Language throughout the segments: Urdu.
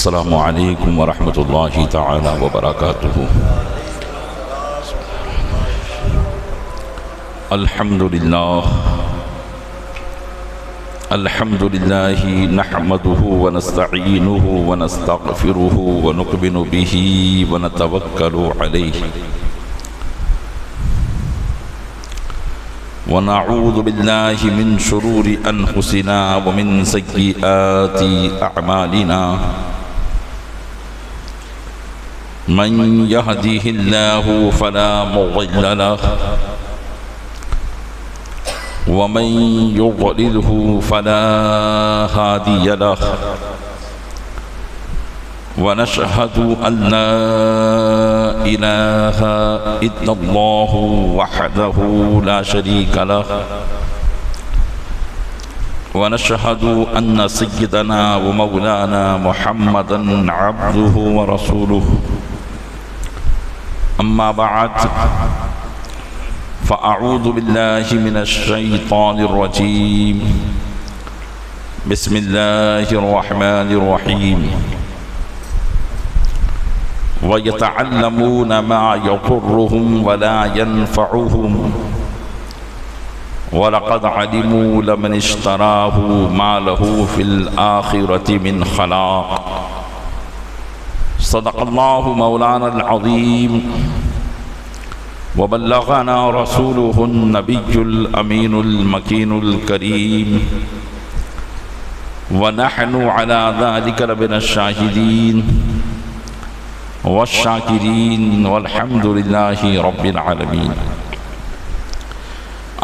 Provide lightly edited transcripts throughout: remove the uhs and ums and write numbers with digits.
السلام علیکم ورحمۃ اللہ تعالی وبرکاتہ۔ الحمد للہ نحمده ونستعینه ونستغفره ونؤمن به ونتوکل علیہ ونعوذ باللہ من شرور انفسنا ومن سیئات اعمالنا من يهده الله فلا مضل له ومن يضلله فلا هادي له ونشهد أن لا إله إلا الله وحده لا شريك له ونشهد أن سيدنا ومولانا محمدا عبده ورسوله أما بعد فأعوذ بالله من الشيطان الرجيم بسم الله الرحمن الرحيم ويتعلمون ما يضرهم ولا ينفعهم ولقد علموا لمن اشتراه ما له في الآخرة من خلاق صدق الله مولانا العظيم وبلغنا رسوله النبي الأمين المكين الكريم ونحن على ذلك لمن الشاهدين والشاکرین والحمد للہ رب العالمین۔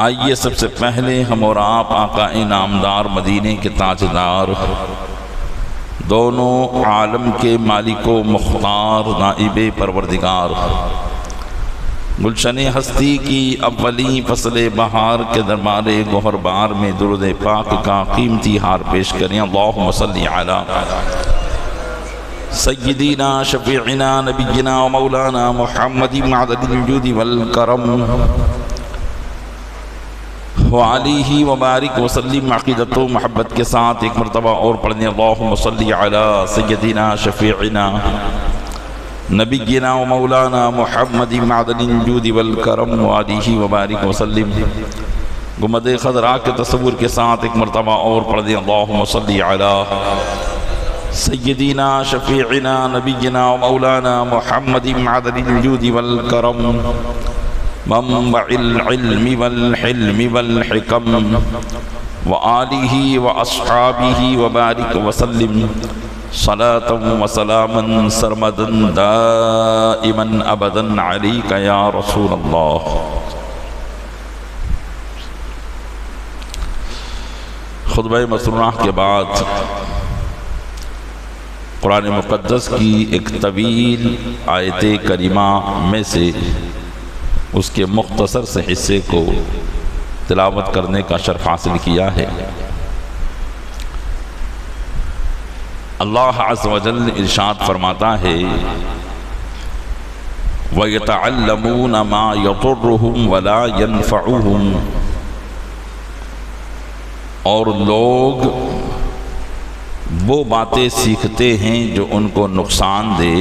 آئیے سب سے پہلے ہم اور آپ آقا انعامدار مدینے کے تاجدار دونوں عالم کے مالک و مختار نائب پروردگار گلشن ہستی کی اولی فصل بہار کے دربار گوہر بار میں درود پاک کا قیمتی ہار پیش کریں۔ اللہم صلی علی سیدنا شفیعنا نبینا و مولانا محمد معدن الجود والکرم وعلیہ وبارک وسلم۔ عقیدت و محبت کے ساتھ ایک مرتبہ اور پڑھنے اللہم صلی علی سیدنا شفیعنا نبینا و مولانا محمد معدن الجود والکرم وعلیہ وبارک وسلم۔ گنبد خضراء کے تصور کے ساتھ ایک مرتبہ اور پڑھنے اللہم صلی علی سیدنا شفیعنا نبینا و مولانا محمد معدن الجود والکرم منبع العلم والحلم والحکم وآلہ واصحابہ وبارک وسلم صلاة و سلاما سرمدا دائما ابدا علیک یا رسول اللہ۔ خطبہ مسرورہ کے بعد قرآن مقدس کی ایک طویل آیت کریمہ میں سے اس کے مختصر سے حصے کو تلاوت کرنے کا شرف حاصل کیا ہے۔ اللہ عز و جل ارشاد فرماتا ہے وَيَتَعَلَّمُونَ مَا يَضُرُّهُمْ وَلَا يَنْفَعُهُمْ، اور لوگ وہ باتیں سیکھتے ہیں جو ان کو نقصان دے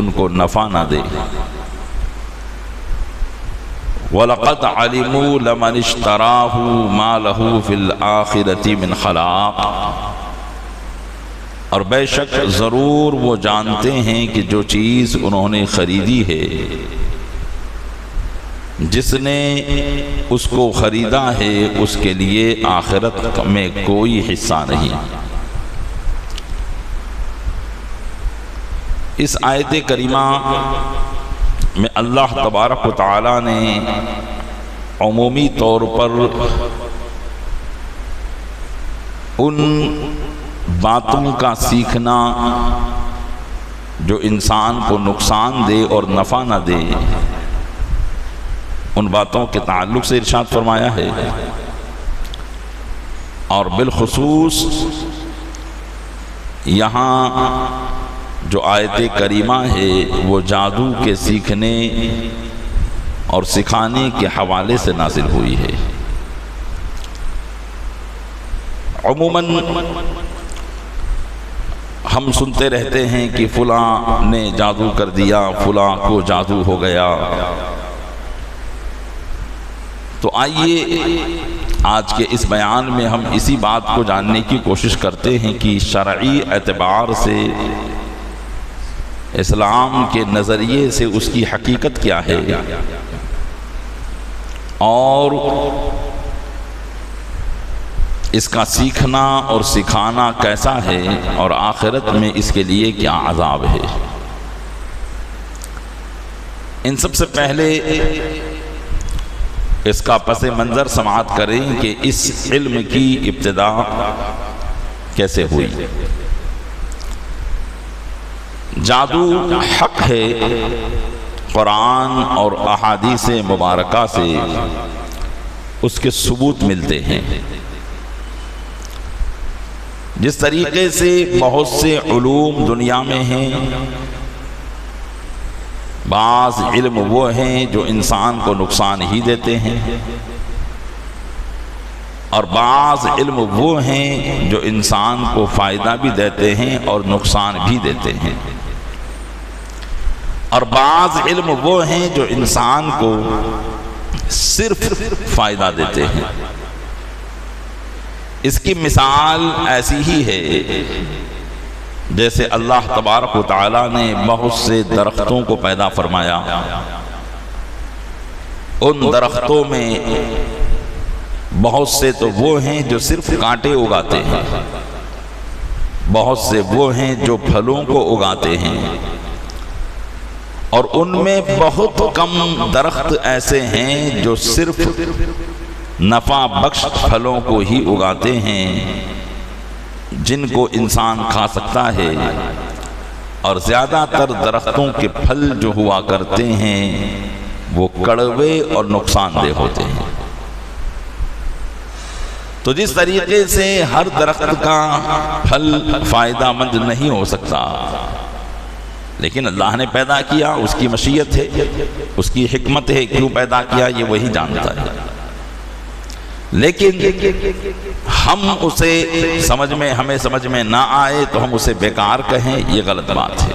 ان کو نفع نہ دے۔ وَلَقَدْ عَلِمُوا لَمَنِ اشْتَرَاهُ مَا لَهُ فِي الْآخِرَةِ مِنْ خَلَاقٍ، اور بے شک ضرور وہ جانتے ہیں کہ جو چیز انہوں نے خریدی ہے، جس نے اس کو خریدا ہے اس کے لیے آخرت میں کوئی حصہ نہیں۔ اس آیت کریمہ میں اللہ تبارک و تعالی نے عمومی طور پر ان باتوں کا سیکھنا جو انسان کو نقصان دے اور نفع نہ دے، ان باتوں کے تعلق سے ارشاد فرمایا ہے، اور بالخصوص یہاں جو آیت کریمہ ہے وہ جادو کے سیکھنے اور سکھانے کے حوالے سے نازل ہوئی ہے۔ عموماً ہم سنتے رہتے ہیں کہ فلاں نے جادو کر دیا، فلاں کو جادو ہو گیا۔ تو آئیے آج کے اس بیان میں ہم اسی بات کو جاننے کی کوشش کرتے ہیں کہ شرعی اعتبار سے اسلام کے نظریے سے اس کی حقیقت کیا ہے، اور اس کا سیکھنا اور سکھانا کیسا ہے، اور آخرت میں اس کے لیے کیا عذاب ہے۔ ان سب سے پہلے اس کا پس منظر سماعت کریں کہ اس علم کی ابتدا کیسے ہوئی۔ جادو حق ہے، قرآن اور احادیث مبارکہ سے اس کے ثبوت ملتے ہیں۔ جس طریقے سے بہت سے علوم دنیا میں ہیں، بعض علم وہ ہیں جو انسان کو نقصان ہی دیتے ہیں، اور بعض علم وہ ہیں جو انسان کو فائدہ بھی دیتے ہیں اور نقصان بھی دیتے ہیں، اور بعض علم وہ ہیں جو انسان کو صرف فائدہ دیتے ہیں۔ اس کی مثال ایسی ہی ہے جیسے اللہ تبارک و تعالیٰ نے بہت سے درختوں کو پیدا فرمایا، ان درختوں میں بہت سے تو وہ ہیں جو صرف کانٹے اگاتے ہیں، بہت سے وہ ہیں جو پھلوں کو اگاتے ہیں، اور ان میں بہت کم درخت ایسے ہیں جو صرف نفع بخش پھلوں کو ہی اگاتے ہیں جن کو انسان کھا سکتا ہے، اور زیادہ تر درختوں کے پھل جو ہوا کرتے ہیں وہ کڑوے اور نقصان دہ ہوتے ہیں۔ تو جس طریقے سے ہر درخت کا پھل فائدہ مند نہیں ہو سکتا، لیکن اللہ نے پیدا کیا، اس کی مشیت ہے، اس کی حکمت ہے، کیوں پیدا کیا یہ وہی جانتا ہے، لیکن ہم اسے ہمیں سمجھ میں نہ آئے تو ہم اسے بیکار کہیں، یہ غلط بات ہے۔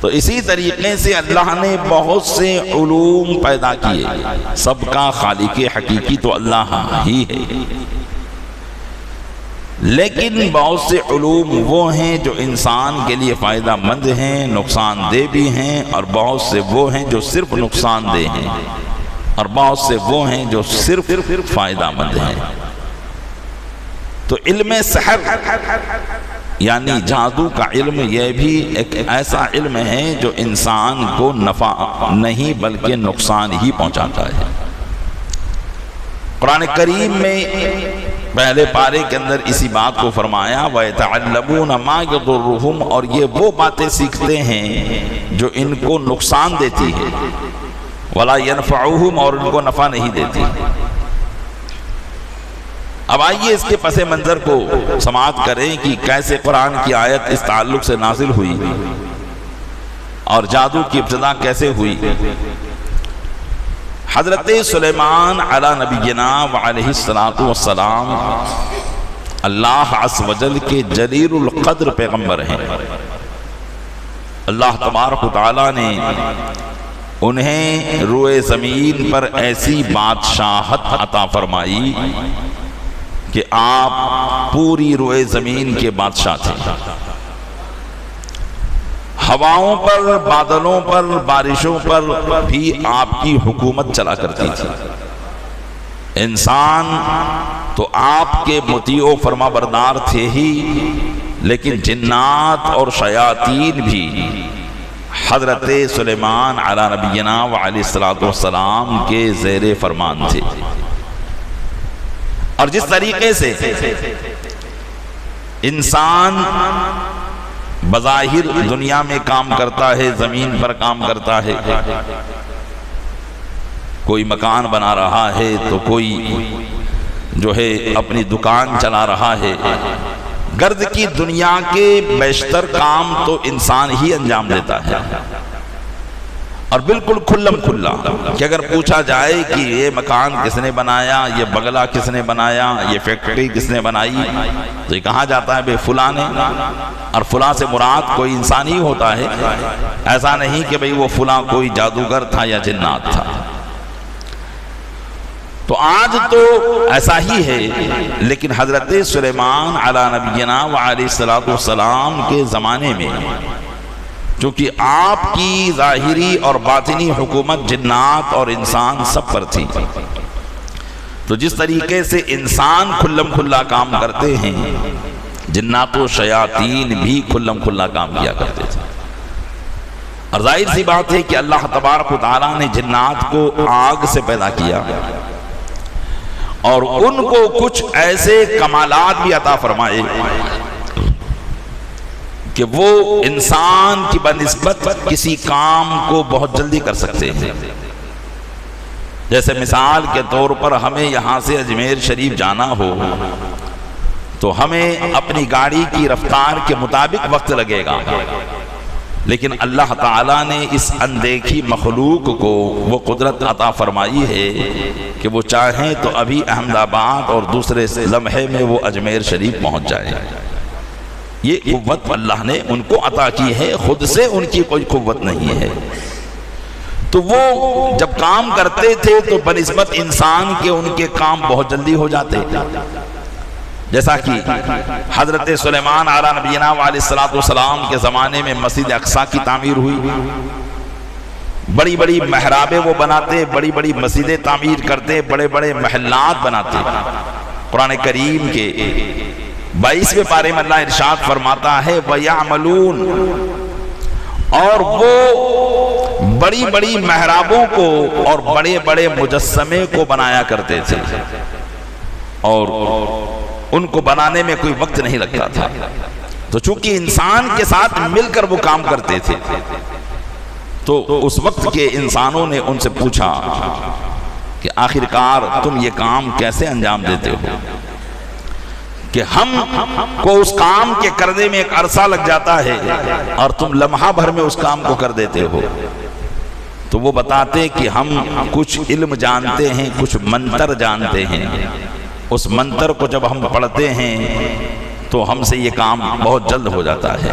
تو اسی طریقے سے اللہ نے بہت سے علوم پیدا کیے، سب کا خالق حقیقی تو اللہ ہی ہے، لیکن بہت سے علوم وہ ہیں جو انسان کے لیے فائدہ مند ہیں، نقصان دہ بھی ہیں، اور بہت سے وہ ہیں جو صرف نقصان دہ ہیں، اور بہت سے وہ ہیں جو صرف فائدہ مند ہیں۔ تو علم سحر یعنی جادو کا علم یہ بھی ایک ایسا علم ہے جو انسان کو نفع نہیں بلکہ نقصان ہی پہنچاتا ہے۔ قرآن کریم میں پہلے پارے کے اندر اسی بات کو فرمایا، وَيَتَعَلَّمُونَ مَا يَضُرُّهُمْ، اور یہ وہ باتیں سیکھتے ہیں جو ان کو نقصان دیتی ہے، وَلَا يَنْفَعُهُمْ، اور ان کو نفع نہیں دیتی۔ اب آئیے اس کے پس منظر کو سماعت کریں کہ کیسے قرآن کی آیت اس تعلق سے نازل ہوئی اور جادو کی ابتدا کیسے ہوئی۔ حضرت سلیمان علی نبینا وعلیہ السلام اللہ عز و جل کے جلیل القدر پیغمبر ہیں۔ اللہ تبارک و تعالیٰ نے انہیں روئے زمین پر ایسی بادشاہت عطا فرمائی کہ آپ پوری روئے زمین کے بادشاہ تھے۔ ہواؤں پر، بادلوں پر، بارشوں پر بھی آپ کی حکومت چلا کرتی تھی۔ انسان تو آپ کے مطیع و فرما بردار تھے ہی، لیکن جنات اور شیاطین بھی حضرت سلیمان علی نبینا وعلیہ السلام کے زیر فرمان تھے۔ اور جس طریقے سے انسان بظاہر دنیا میں کام کرتا ہے، زمین پر کام کرتا ہے، کوئی مکان بنا رہا ہے تو کوئی جو ہے اپنی دکان چلا رہا ہے، گرد کی دنیا کے بیشتر کام تو انسان ہی انجام دیتا ہے، اور بالکل کھلم کھلا کہ اگر پوچھا جائے کہ یہ مکان کس نے بنایا، یہ بنگلہ کس نے بنایا، یہ فیکٹری کس نے بنائی، تو یہ کہا جاتا ہے بے فلاں نے، اور فلاں سے مراد کوئی انسان ہی ہوتا ہے، ایسا نہیں کہ بھئی وہ فلاں کوئی جادوگر تھا یا جنات تھا۔ تو آج تو ایسا ہی ہے، لیکن حضرت سلیمان علی نبینا وعلیہ السلام کے زمانے میں چونکہ آپ کی ظاہری اور باطنی حکومت جنات اور انسان سب پر تھی، تو جس طریقے سے انسان کھلم کھلا کام کرتے ہیں، جنات و شیاطین بھی کھلم کھلا کام کیا کرتے تھے۔ اور ظاہر سی بات ہے کہ اللہ تبارک و تعالیٰ نے جنات کو آگ سے پیدا کیا اور ان کو کچھ ایسے کمالات بھی عطا فرمائے کہ وہ انسان کی بنسبت کسی کام کو بہت جلدی کر سکتے ہیں۔ جیسے مثال کے طور پر ہمیں یہاں سے اجمیر شریف جانا ہو تو ہمیں اپنی گاڑی کی رفتار کے مطابق وقت لگے گا، لیکن اللہ تعالیٰ نے اس اندیکھی مخلوق کو وہ قدرت عطا فرمائی ہے کہ وہ چاہیں تو ابھی احمد آباد اور دوسرے لمحے میں وہ اجمیر شریف پہنچ جائے۔ یہ قوت اللہ نے ان کو عطا کی ہے، خود سے ان کی کوئی قوت نہیں ہے۔ تو وہ جب کام کرتے تھے تو بنسبت انسان کے ان کے کام بہت جلدی ہو جاتے، جیسا کہ حضرت سلیمان علیہ نبینا وعلیہ السلام کے زمانے میں مسجد اقصی کی تعمیر ہوئی، بڑی بڑی محرابیں وہ بناتے، بڑی بڑی مسجدیں تعمیر کرتے، بڑے بڑے محلات بناتے۔ قرآن کریم کے 22ویں پارے میں اللہ ارشاد فرماتا ہے وَيَعْمَلُونَ، اور وہ بڑی بڑی محرابوں کو اور بڑے بڑے مجسمے کو بنایا کرتے تھے، اور ان کو بنانے میں کوئی وقت نہیں لگتا تھا۔ تو چونکہ انسان کے ساتھ مل کر وہ کام کرتے تھے، تو اس وقت کے انسانوں نے ان سے پوچھا کہ آخرکار تم یہ کام کیسے انجام دیتے ہو کہ ہم کو اس کام کے کرنے میں ایک عرصہ لگ جاتا ہے اور تم لمحہ بھر میں اس کام کو کر دیتے ہو؟ تو وہ بتاتے کہ ہم کچھ علم جانتے ہیں، کچھ منتر جانتے ہیں، اس منتر کو جب ہم پڑھتے ہیں تو ہم سے یہ کام بہت جلد ہو جاتا ہے۔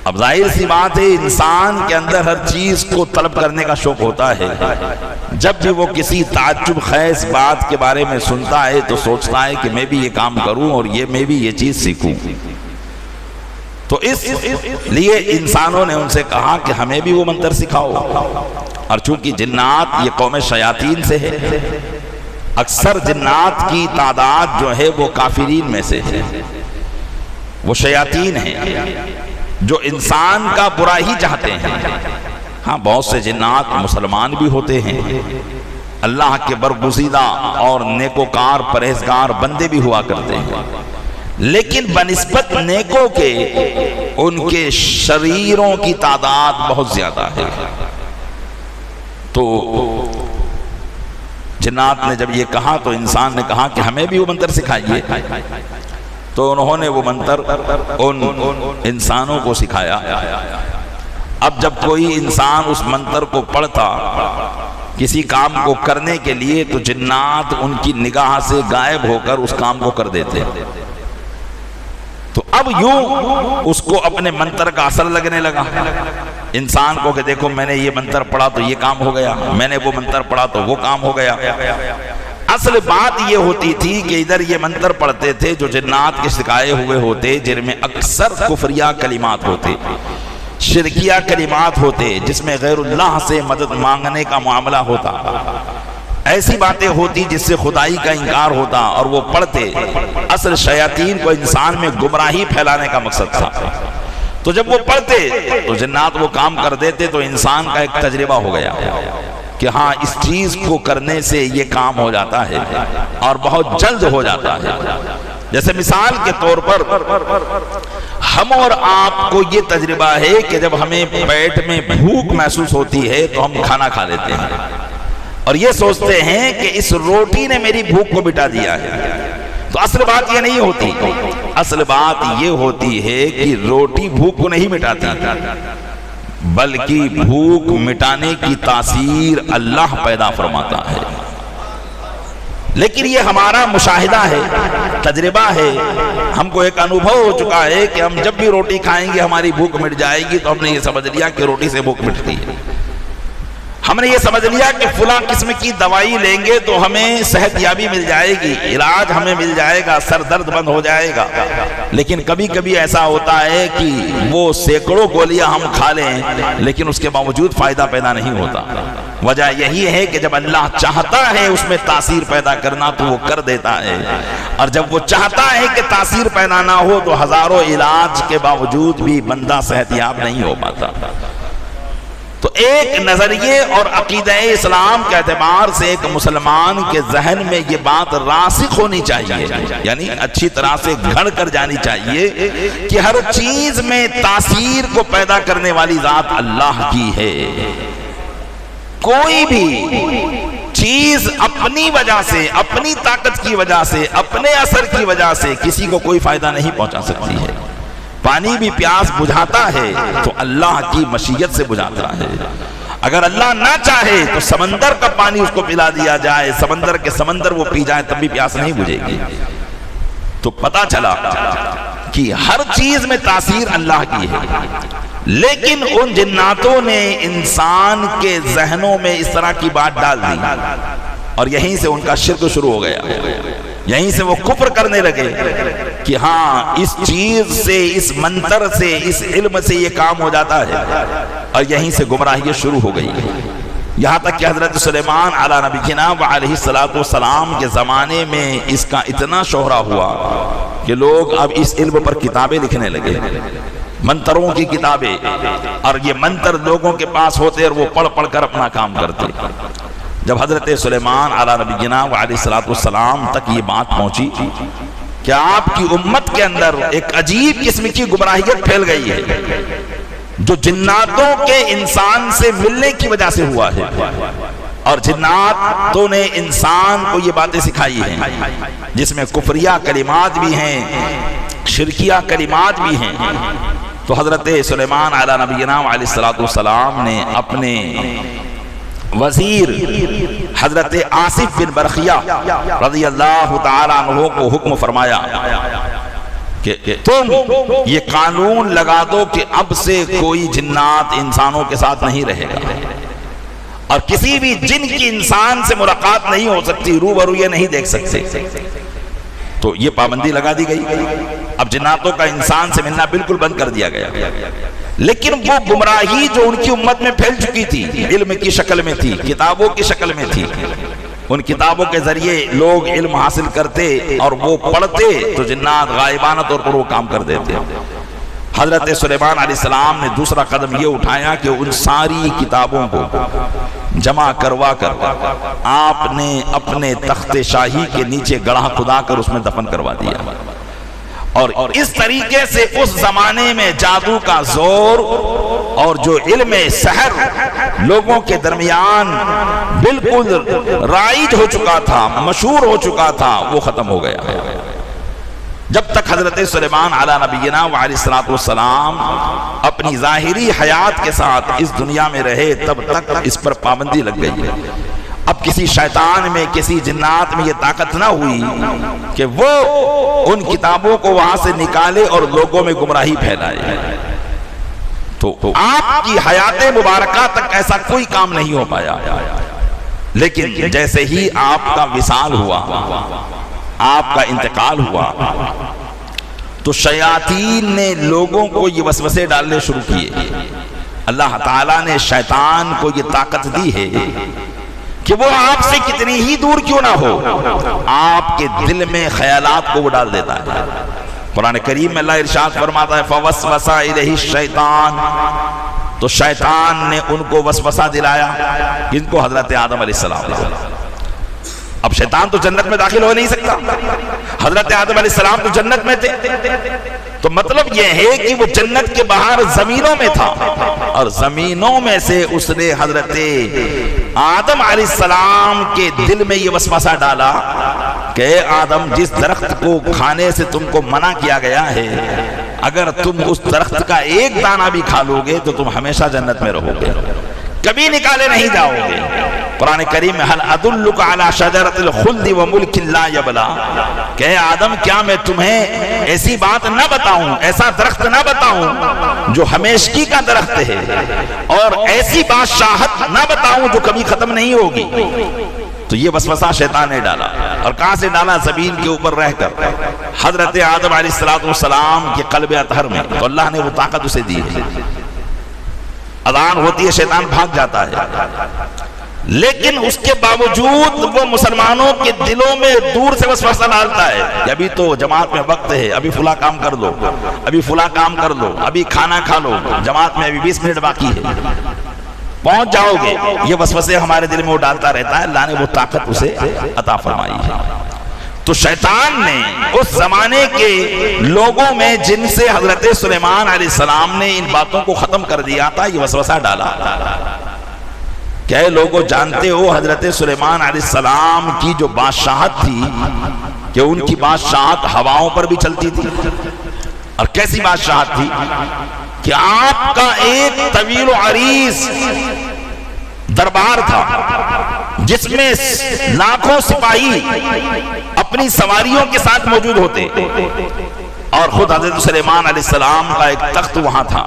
اب ظاہر سی بات ہے انسان کے اندر ہر چیز کو طلب کرنے کا شوق ہوتا ہے، جب بھی وہ کسی تعجب خیز بات کے بارے میں سنتا ہے تو سوچتا ہے کہ میں بھی یہ کام کروں اور میں بھی یہ چیز سیکھوں۔ تو اس لیے انسانوں نے ان سے کہا کہ ہمیں بھی وہ منتر سکھاؤ، اور چونکہ جنات یہ قوم شیاطین سے ہے، اکثر جنات کی تعداد جو ہے وہ کافرین میں سے ہے، وہ شیاطین ہیں جو انسان کا برا ہی چاہتے ہیں۔ ہاں بہت سے جنات مسلمان بھی ہوتے ہیں، اللہ کے برگزیدہ اور نیکوکار پرہیزگار بندے بھی ہوا کرتے ہیں، لیکن بنسبت نیکوں کے ان کے شریروں کی تعداد بہت زیادہ ہے۔ تو جنات نے جب یہ کہا تو انسان نے کہا کہ ہمیں بھی وہ منتر سکھائیے، تو انہوں نے وہ منتر ان انسانوں کو سکھایا۔ اب جب کوئی انسان اس منتر کو پڑھتا کسی کام کو کرنے کے لیے تو جنات ان کی نگاہ سے غائب ہو کر اس کام کو کر دیتے، تو اب یوں اس کو اپنے منتر کا اثر لگنے لگا انسان کو کہ دیکھو میں نے یہ منتر پڑھا تو یہ کام ہو گیا، میں نے وہ منتر پڑھا تو وہ کام ہو گیا۔ اصل بات یہ ہوتی تھی کہ ادھر یہ منتر پڑھتے تھے جو جنات کے سکھائے ہوئے ہوتے، جن میں اکثر کفریہ کلمات ہوتے، شرکیہ کلمات ہوتے، جس میں غیر اللہ سے مدد مانگنے کا معاملہ ہوتا، ایسی باتیں ہوتی جس سے خدائی کا انکار ہوتا، اور وہ پڑھتے۔ اصل شیاطین کو انسان میں گمراہی پھیلانے کا مقصد تھا، تو جب وہ پڑھتے تو جنات وہ کام کر دیتے، تو انسان کا ایک تجربہ ہو گیا کہ ہاں اس چیز کو کرنے سے یہ کام ہو جاتا ہے اور بہت جلد ہو جاتا ہے۔ جیسے مثال کے طور پر ہم اور آپ کو یہ تجربہ ہے کہ جب ہمیں پیٹ میں بھوک محسوس ہوتی ہے تو ہم کھانا کھا لیتے ہیں اور یہ سوچتے ہیں کہ اس روٹی نے میری بھوک کو مٹا دیا ہے۔ تو اصل بات یہ نہیں ہوتی، اصل بات یہ ہوتی ہے کہ روٹی بھوک کو نہیں مٹاتی، بلکہ بھوک مٹانے کی تاثیر اللہ پیدا فرماتا ہے۔ لیکن یہ ہمارا مشاہدہ ہے، تجربہ ہے، ہم کو ایک انوبھو ہو چکا ہے کہ ہم جب بھی روٹی کھائیں گے ہماری بھوک مٹ جائے گی، تو ہم نے یہ سمجھ لیا کہ روٹی سے بھوک مٹتی ہے۔ ہم نے یہ سمجھ لیا کہ فلاں قسم کی دوائی لیں گے تو ہمیں صحت یابی مل جائے گی، علاج ہمیں مل جائے گا، سر درد بند ہو جائے گا۔ لیکن کبھی کبھی ایسا ہوتا ہے کہ وہ سینکڑوں گولیاں ہم کھا لیں لیکن اس کے باوجود فائدہ پیدا نہیں ہوتا۔ وجہ یہی ہے کہ جب اللہ چاہتا ہے اس میں تاثیر پیدا کرنا تو وہ کر دیتا ہے، اور جب وہ چاہتا ہے کہ تاثیر پیدا نہ ہو تو ہزاروں علاج کے باوجود بھی بندہ صحت یاب نہیں ہو پاتا۔ تو ایک نظریے اور عقیدہ اسلام کے اعتبار سے ایک مسلمان کے ذہن میں یہ بات راسخ ہونی چاہیے، یعنی اچھی طرح سے گھڑ کر جانی چاہیے کہ ہر چیز میں تاثیر کو پیدا کرنے والی ذات اللہ کی ہے۔ کوئی بھی چیز اپنی وجہ سے، اپنی طاقت کی وجہ سے، اپنے اثر کی وجہ سے کسی کو کوئی فائدہ نہیں پہنچا سکتی ہے۔ پانی بھی پیاس بجھاتا ہے تو اللہ کی مشیت سے بجھاتا ہے۔ اگر اللہ نہ چاہے تو سمندر کا پانی اس کو پلا دیا جائے، سمندر کے سمندر وہ پی جائے، تب بھی پیاس نہیں بجھے گی۔ تو پتہ چلا کہ ہر چیز میں تاثیر اللہ کی ہے، لیکن ان جناتوں نے انسان کے ذہنوں میں اس طرح کی بات ڈال دی، اور یہیں سے ان کا شرک شروع ہو گیا، یہیں سے وہ کفر کرنے لگے کہ ہاں اس چیز سے، اس منتر سے، اس علم سے یہ کام ہو جاتا ہے، اور یہیں سے گمراہی شروع ہو گئی۔ یہاں تک کہ حضرت سلیمان علیہ نبینا وعلیہ السلام کے زمانے میں اس کا اتنا شہرہ ہوا کہ لوگ اب اس علم پر کتابیں لکھنے لگے، منتروں کی کتابیں، اور یہ منتر لوگوں کے پاس ہوتے اور وہ پڑھ پڑھ کر اپنا کام کرتے۔ جب حضرت سلیمان علیہ نبینا وعلیہ السلام تک یہ بات پہنچی کہ آپ کی امت کے اندر ایک عجیب قسم کی گمراہیت پھیل گئی ہے جو جناتوں کے انسان سے ملنے کی وجہ سے ہوا ہے، اور جناتوں نے انسان کو یہ باتیں سکھائی ہیں جس میں کفریہ کلمات بھی ہیں، شرکیہ کلمات بھی ہیں۔ تو حضرت سلیمان علیہ نبینا علیہ السلام نے اپنے وزیر حضرت آصف بن برخیہ رضی اللہ تعالیٰ عنہ کو حکم فرمایا کہ تم یہ قانون لگا دو کہ اب سے کوئی جنات انسانوں کے ساتھ نہیں رہے گا، اور کسی بھی جن کی انسان سے ملاقات نہیں ہو سکتی، روبرو یہ نہیں دیکھ سکتے۔ تو یہ پابندی لگا دی گئی، اب جناتوں کا انسان سے ملنا بالکل بند کر دیا گیا۔ لیکن وہ گمراہی جو ان کی امت میں پھیل چکی تھی، علم کی شکل میں تھی، کتابوں کی شکل میں تھی، ان کتابوں کے ذریعے لوگ علم حاصل کرتے اور وہ پڑھتے تو جنات غائبانہ طور پر وہ کام کر دیتے۔ حضرت سلیمان علیہ السلام نے دوسرا قدم یہ اٹھایا کہ ان ساری کتابوں کو جمع کروا کر آپ نے اپنے تخت شاہی کے نیچے گڑھا کھدا کر اس میں دفن کروا دیا، اور اس طریقے سے اس زمانے میں جادو کا زور اور جو علم سحر لوگوں کے درمیان بالکل رائج ہو چکا تھا، مشہور ہو چکا تھا، وہ ختم ہو گیا۔ جب تک حضرت سلیمان علیہ نبینا وعلیہ السلام اپنی ظاہری حیات کے ساتھ اس دنیا میں رہے تب تک اس پر پابندی لگ گئی۔ اب کسی شیطان میں، کسی جنات میں یہ طاقت نہ ہوئی کہ وہ ان کتابوں کو وہاں سے نکالے اور لوگوں میں گمراہی پھیلائے۔ تو آپ کی حیات مبارکہ تک ایسا کوئی کام نہیں ہو پایا، لیکن جیسے ہی آپ کا وصال ہوا، آپ کا انتقال ہوا، تو شیاطین نے لوگوں کو یہ وسوسے ڈالنے شروع کیے۔ اللہ تعالیٰ نے شیطان کو یہ طاقت دی ہے کہ وہ آپ سے کتنی ہی دور کیوں نہ ہو، آپ کے دل میں خیالات کو وہ ڈال دیتا ہے۔ قرآن کریم میں اللہ ارشاد فرماتا ہے فَوَسْوَسَ إِلَيْهِ الشَّيْطَانُ، تو شیطان نے ان کو وسوسہ دلایا، جن کو حضرت آدم علیہ السلام۔ اب شیطان تو جنت میں داخل ہو نہیں سکتا، حضرت آدم علیہ السلام تو جنت میں تھے، تو مطلب یہ ہے کہ وہ جنت کے باہر زمینوں میں تھا، اور زمینوں میں سے اس نے حضرت آدم علیہ السلام کے دل میں یہ وسوسہ ڈالا کہ اے آدم، جس درخت کو کھانے سے تم کو منع کیا گیا ہے، اگر تم اس درخت کا ایک دانہ بھی کھا لو گے تو تم ہمیشہ جنت میں رہو گے، کبھی نکالے نہیں جاؤ گے۔ قرآن کریم میں هل ادلک علی شجرۃ الخلد وملک لا یبلی، کہ اے آدم کیا میں تمہیں ایسی بات نہ بتاؤں، ایسا درخت نہ بتاؤں جو ہمیشگی کا درخت ہے، اور ایسی بادشاہت نہ بتاؤں جو کبھی ختم نہیں ہوگی۔ تو یہ وسوسہ شیطان نے ڈالا، اور کہاں سے ڈالا؟ زمین کے اوپر رہ کر حضرت آدم علیہ السلام کے قلب اطہر میں، تو اللہ نے وہ طاقت اسے دی ہے۔ اذان ہوتی ہے، شیطان بھاگ جاتا ہے، لیکن اس کے باوجود وہ مسلمانوں کے دلوں میں دور سے وسوسہ ڈالتا ہے کہ ابھی تو جماعت میں وقت ہے، ابھی فلاں کام کر لو، ابھی فلاں کام کر لو، ابھی کھانا کھا لو، جماعت میں ابھی 20 منٹ باقی ہے، پہنچ جاؤ گے۔ یہ وسوسے ہمارے دل میں وہ ڈالتا رہتا ہے، اللہ نے وہ طاقت اسے عطا فرمائی ہے۔ تو شیطان نے اس زمانے کے لوگوں میں جن سے حضرت سلیمان علیہ السلام نے ان باتوں کو ختم کر دیا تھا، یہ وسوسہ ڈالا کہ اے لوگوں جانتے ہو حضرت سلیمان علیہ السلام کی جو بادشاہت تھی کہ ان کی بادشاہت ہواؤں پر بھی چلتی تھی، اور کیسی بادشاہت تھی کہ آپ کا ایک طویل و عریض دربار تھا جس میں لاکھوں سپاہی اپنی سواریوں کے ساتھ موجود ہوتے، اور خود حضرت سلیمان علیہ السلام کا ایک تخت وہاں تھا۔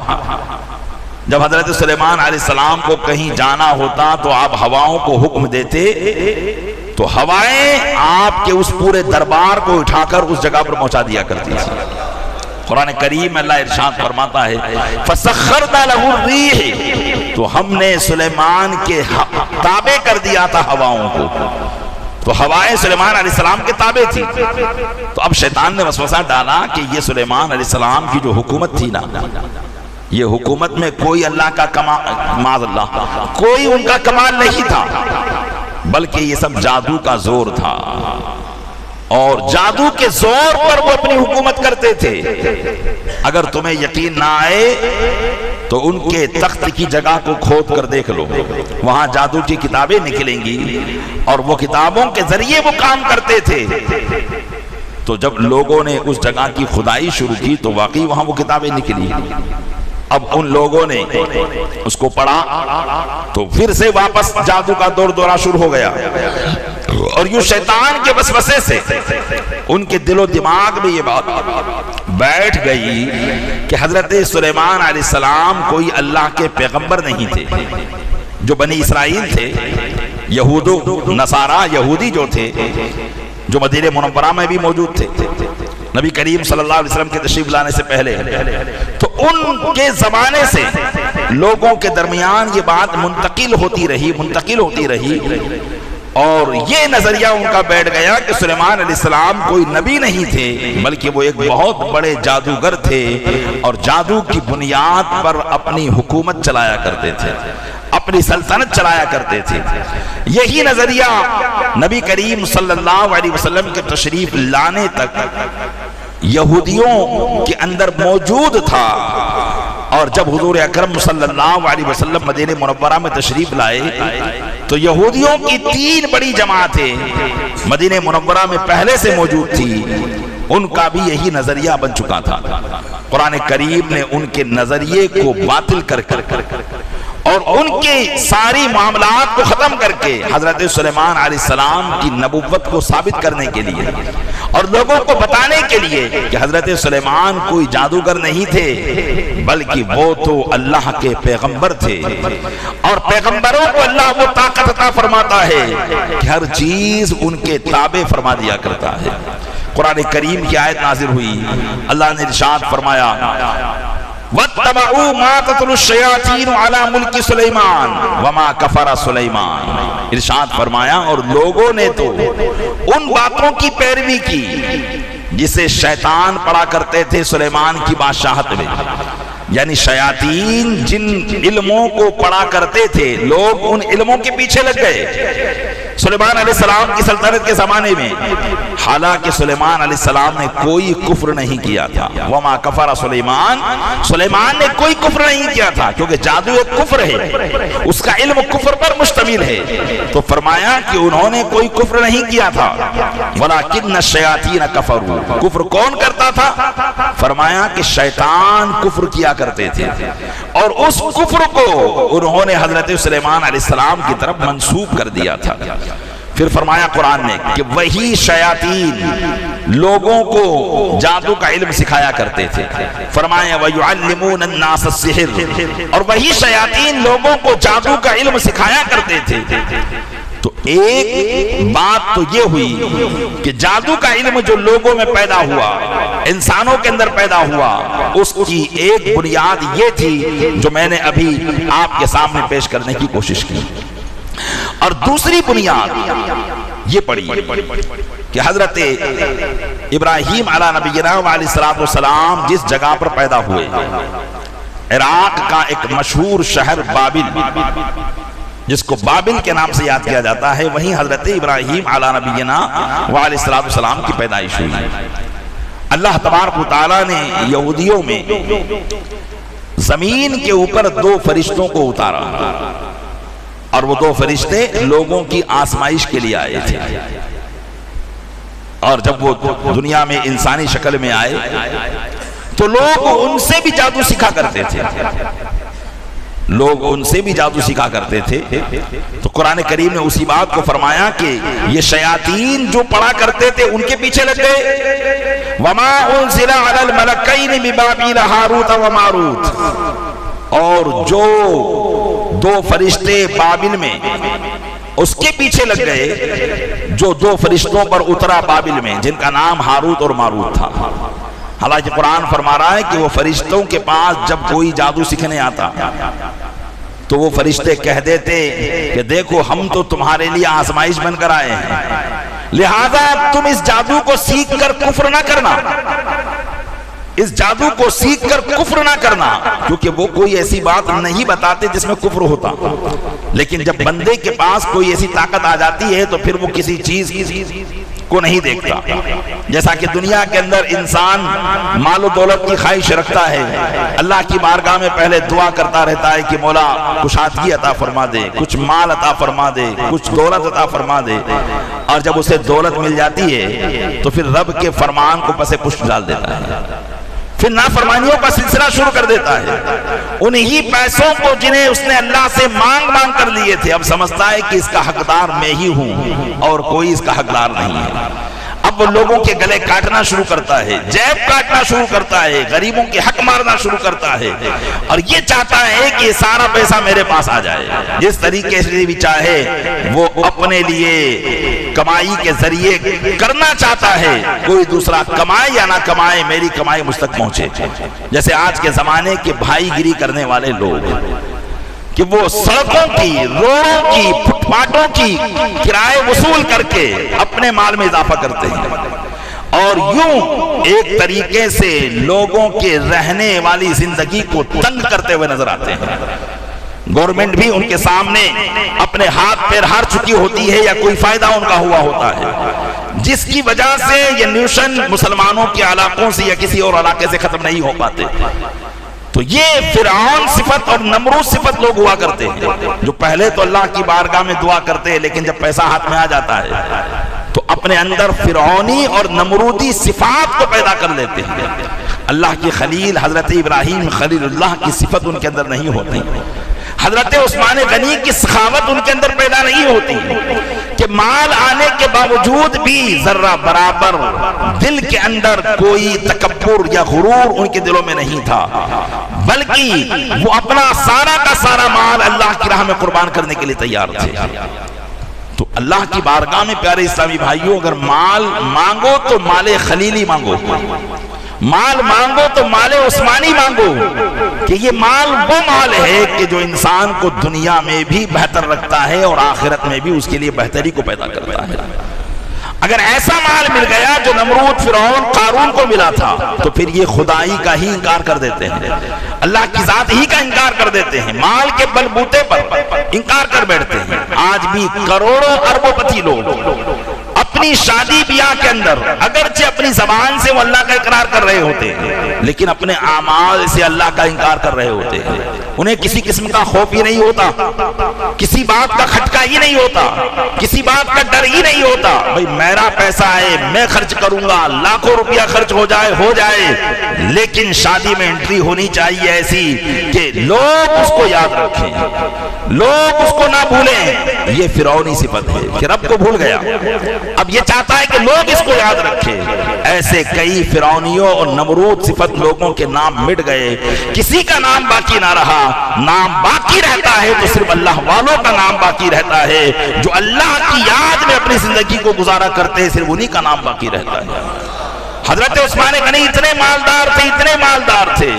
جب حضرت سلیمان علیہ السلام کو کہیں جانا ہوتا تو آپ ہواؤں کو حکم دیتے تو ہوائیں آپ کے اس پورے دربار کو اٹھا کر اس جگہ پر پہنچا دیا کرتی تھی۔ قرآن کریم میں اللہ ارشاد فرماتا ہے فَسَخَّرْنَا لَهُ الرِّيحَ، تو ہم نے سلیمان کے تابع کر دیا تھا ہواؤں کو، تو ہوائیں سلیمان علیہ السلام کے تابع تھی۔ تو اب شیطان نے وسوسہ ڈالا کہ یہ سلیمان علیہ السلام کی جو حکومت تھی نا، یہ حکومت میں کوئی اللہ کا کمال، معاذ اللہ، کوئی ان کا کمال نہیں تھا، بلکہ یہ سب جادو کا زور تھا، اور جادو کے زور پر وہ اپنی حکومت کرتے تھے۔ اگر تمہیں یقین نہ آئے تو ان کے تخت کی جگہ کو کھود کر دیکھ لو، وہاں جادو کی کتابیں نکلیں گی، اور وہ کتابوں کے ذریعے وہ کام کرتے تھے۔ تو جب لوگوں نے اس جگہ کی کھدائی شروع کی تو واقعی وہاں وہ کتابیں نکلی۔ اب ان لوگوں نے اس کو پڑھا تو پھر سے واپس جادو کا دور دورہ شروع ہو گیا، اور یوں شیطان کے وسوسے سے ان کے دل و دماغ میں یہ بات بیٹھ گئی کہ حضرت سلیمان علیہ السلام کوئی اللہ کے پیغمبر نہیں تھے۔ جو بنی اسرائیل تھے، یہود و نصارہ، یہودی جو تھے، جو مدینہ منورہ میں بھی موجود تھے نبی کریم صلی اللہ علیہ وسلم کے تشریف لانے سے پہلے، تو ان کے زمانے سے لوگوں کے درمیان یہ بات منتقل ہوتی رہی، اور یہ نظریہ ان کا بیٹھ گیا کہ سلیمان علیہ السلام کوئی نبی نہیں تھے، بلکہ وہ ایک بہت بڑے جادوگر تھے، اور جادو کی بنیاد پر اپنی حکومت چلایا کرتے تھے، اپنی سلطنت چلایا کرتے تھے۔ یہی نظریہ نبی کریم صلی اللہ علیہ وسلم کے تشریف لانے تک یہودیوں کے اندر موجود تھا، اور جب حضور اکرم صلی اللہ علیہ وسلم مدینہ منورہ میں تشریف لائے تو یہودیوں کی 3 بڑی جماعتیں مدینہ منورہ میں پہلے سے موجود تھی، ان کا بھی یہی نظریہ بن چکا تھا۔ قرآن کریم نے ان کے نظریے کو باطل کر اور ان کے ساری معاملات کو ختم کر کے حضرت سلیمان علیہ السلام کی نبوت کو ثابت کرنے کے لیے اور لوگوں کو بتانے کے لیے کہ حضرت سلیمان کوئی جادوگر نہیں تھے، بلکہ وہ تو اللہ کے پیغمبر تھے، اور پیغمبروں کو اللہ وہ طاقت عطا فرماتا ہے کہ ہر چیز ان کے تابع فرما دیا کرتا ہے۔ قرآن کریم کی آیت نازل ہوئی، اللہ نے ارشاد فرمایا وَاتَّبَعُوا مَا تَتْلُو الشَّيَاطِينُ عَلَى مُلْكِ سُلَيْمَانَ وَمَا كَفَرَ سُلَيْمَانَ، ارشاد فرمایا اور لوگوں نے تو ان باتوں کی پیروی کی جسے شیطان پڑھا کرتے تھے سلیمان کی بادشاہت میں، یعنی شیاطین جن علموں کو پڑھا کرتے تھے، لوگ ان علموں کے پیچھے لگ گئے سلیمان علیہ السلام کی سلطنت کے زمانے میں، حالانکہ سلیمان علیہ السلام نے کوئی کفر نہیں کیا تھا، وما کفر سلیمان، سلیمان نے کوئی کفر نہیں کیا تھا، کیونکہ جادو ایک کفر ہے، اس کا علم کفر پر مشتمل ہے، تو فرمایا کہ انہوں نے کوئی کفر نہیں کیا تھا، وَلَكِنَّ الشَّيَاطِينَ كَفَرُوا، کفر کون کرتا تھا؟ فرمایا کہ شیطان کفر کیا کرتے تھے، اور اس کفر کو انہوں نے حضرت سلیمان علیہ السلام کی طرف منسوب کر دیا تھا۔ پھر فرمایا قرآن نے کہ وہی شیاطین لوگوں کو جادو کا علم سکھایا کرتے تھے، فرمایا وَيُعَلِّمُونَ النَّاسَ السِّحْرَ، اور وہی شیاطین لوگوں کو جادو کا علم سکھایا کرتے تھے۔ تو ایک بات تو یہ ہوئی کہ جادو کا علم جو لوگوں میں پیدا ہوا، انسانوں کے اندر پیدا ہوا، اس کی ایک بنیاد یہ تھی جو میں نے ابھی آپ کے سامنے پیش کرنے کی کوشش کی، اور دوسری بنیاد یہ پڑی کہ حضرت ابراہیم علیہ نبینا علیہ السلام جس جگہ پر پیدا ہوئے، عراق کا ایک مشہور شہر بابل، جس کو بابل کے نام سے یاد کیا جاتا ہے، وہیں حضرت ابراہیم علیہ نبینا علیہ السلام کی پیدائش ہوئی۔ اللہ تبارک و تعالیٰ نے یہودیوں میں زمین کے اوپر 2 فرشتوں کو اتارا، اور وہ 2 فرشتے لوگوں کی آزمائش کے لیے آئے تھے، اور جب وہ دنیا میں انسانی شکل میں آئے تو لوگ ان سے بھی جادو سیکھا کرتے تھے، تو قرآن کریم نے اسی بات کو فرمایا کہ یہ شیاطین جو پڑھا کرتے تھے ان کے پیچھے لگ گئے، وَمَا أُنزِلَ عَلَى الْمَلَكَيْنِ بِبَابِلَ هَارُوتَ وَمَارُوتَ، اور جو 2 فرشتے بابل میں اس کے پیچھے لگ گئے، جو 2 فرشتوں پر اترا بابل میں، جن کا نام ہاروت اور ماروت تھا۔ حالانکہ قرآن فرما رہا ہے کہ وہ فرشتوں کے پاس جب کوئی جادو سیکھنے آتا تو وہ فرشتے کہہ دیتے کہ دیکھو ہم تو تمہارے لیے آزمائش بن کر آئے ہیں، لہذا تم اس جادو کو سیکھ کر کفر نہ کرنا، اس جادو کو سیکھ کر کفر نہ کرنا، کیونکہ وہ کوئی ایسی بات نہیں بتاتے جس میں کفر ہوتا، لیکن جب بندے کے پاس کوئی ایسی طاقت آ جاتی ہے تو پھر وہ کسی چیز کو نہیں دیکھتا۔ جیسا کہ دنیا کے اندر انسان مال و دولت کی خواہش رکھتا ہے، اللہ کی بارگاہ میں پہلے دعا کرتا رہتا ہے کہ مولا کشادگی عطا فرما دے، کچھ مال عطا فرما دے، کچھ دولت عطا فرما دے، اور جب اسے دولت مل جاتی ہے تو پھر رب کے فرمان کو پس پشت ڈال دیتا ہے، پھر نافرمانیوں کا سلسلہ شروع کر دیتا ہے۔ انہی پیسوں کو جنہیں اس نے اللہ سے مانگ کر لیے تھے، اب سمجھتا ہے کہ اس کا حقدار میں ہی ہوں اور کوئی اس کا حقدار نہیں ہے۔ اب وہ لوگوں کے گلے کاٹنا شروع کرتا ہے، جیب کاٹنا شروع کرتا ہے، غریبوں کے حق مارنا شروع کرتا ہے، اور یہ چاہتا ہے کہ یہ سارا پیسہ میرے پاس آ جائے۔ جس طریقے سے بھی چاہے وہ اپنے لیے کمائی کے ذریعے کرنا چاہتا ہے، کوئی دوسرا کمائے یا نہ کمائے میری کمائی مجھ تک پہنچے۔ جیسے آج کے زمانے کے بھائی گیری کرنے والے لوگ کہ وہ سڑکوں کی، روڈوں کی، فٹ پاتھوں کی کرائے وصول کر کے اپنے مال میں اضافہ کرتے ہیں، اور یوں ایک طریقے سے لوگوں کے رہنے والی زندگی کو تنگ کرتے ہوئے نظر آتے ہیں۔ گورنمنٹ بھی ان کے سامنے اپنے ہاتھ پیر ہار چکی ہوتی ہے یا کوئی فائدہ ان کا ہوا ہوتا ہے، جس کی وجہ سے یہ نیوشن مسلمانوں کے علاقوں سے یا کسی اور علاقے سے ختم نہیں ہو پاتے۔ تو یہ فرعون صفت اور نمرود صفت لوگ ہوا کرتے ہیں، جو پہلے تو اللہ کی بارگاہ میں دعا کرتے ہیں، لیکن جب پیسہ ہاتھ میں آ جاتا ہے تو اپنے اندر فرعونی اور نمرودی صفات کو پیدا کر لیتے ہیں۔ اللہ کی خلیل حضرت ابراہیم خلیل اللہ کی صفت ان کے اندر نہیں ہوتی، حضرت عثمان غنی کی سخاوت ان کے اندر پیدا نہیں ہوتی، کہ مال آنے کے باوجود بھی ذرہ برابر دل کے اندر کوئی تکبر یا غرور ان کے دلوں میں نہیں تھا، بلکہ وہ اپنا سارا کا سارا مال اللہ کی راہ میں قربان کرنے کے لیے تیار تھے۔ تو اللہ کی بارگاہ میں پیارے اسلامی بھائیوں، اگر مال مانگو تو مال خلیلی مانگو، مال مانگو تو مال عثمانی مانگو، کہ یہ مال وہ مال ہے کہ جو انسان کو دنیا میں بھی بہتر رکھتا ہے اور آخرت میں بھی اس کے لیے بہتری کو پیدا کرتا ہے۔ اگر ایسا مال مل گیا جو نمرود، فرعون، قارون کو ملا تھا تو پھر یہ خدائی کا ہی انکار کر دیتے ہیں، اللہ کی ذات ہی کا انکار کر دیتے ہیں، مال کے بل بوتے پر انکار کر بیٹھتے ہیں۔ آج بھی کروڑوں اربوں پتی لوگ اپنی شادی بیاہ کے اندر اگرچہ اپنی زبان سے وہ اللہ کا اقرار کر رہے ہوتے ہیں لیکن اپنے اعمال سے اللہ کا انکار کر رہے ہوتے ہیں۔ انہیں کسی قسم کا خوف ہی نہیں ہوتا، کسی بات کا کھٹکا ہی نہیں ہوتا، کسی بات کا ڈر ہی نہیں ہوتا۔ بھئی میرا پیسہ ہے، میں خرچ کروں گا، لاکھوں روپیہ خرچ ہو جائے، لیکن شادی میں انٹری ہونی چاہیے ایسی کہ لوگ اس کو یاد رکھیں، لوگ اس کو نہ بھولیں۔ یہ فرعونی صفت ہے کہ رب کو بھول گیا، اب یہ چاہتا ہے کہ لوگ اس کو یاد رکھیں۔ ایسے کئی فرعونیوں اور نمرود صفت لوگوں کے نام مٹ گئے، کسی کا نام باقی نہ رہا۔ نام باقی رہتا ہے تو صرف اللہ والوں کا نام باقی رہتا ہے، جو اللہ کی یاد میں اپنی زندگی کو گزارا کرتے ہیں، صرف انہی کا نام باقی رہتا ہے۔ حضرت عثمان غنی اتنے مالدار تھے،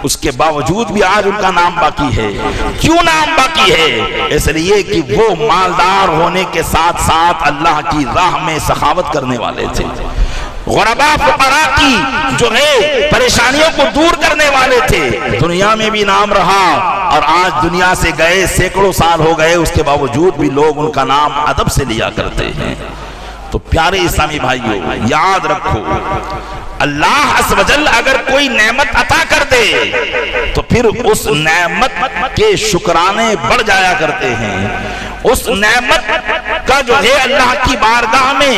اس کے باوجود بھی آج ان کا نام باقی ہے۔ کیوں نام باقی ہے؟ اس لیے کہ وہ مالدار ہونے کے ساتھ ساتھ اللہ کی راہ میں سخاوت کرنے والے تھے، غربا فقراء کی جو ہے پریشانیوں کو دور کرنے والے تھے۔ دنیا میں بھی نام رہا اور آج دنیا سے گئے سینکڑوں سال ہو گئے، اس کے باوجود بھی لوگ ان کا نام ادب سے لیا کرتے ہیں۔ تو پیارے اسلامی بھائیوں، یاد رکھو، اللہ عز و جل اگر کوئی نعمت عطا کر دے تو پھر اس نعمت کے شکرانے بڑھ جایا کرتے ہیں۔ اس نعمت کا جو ہے اللہ کی بارگاہ میں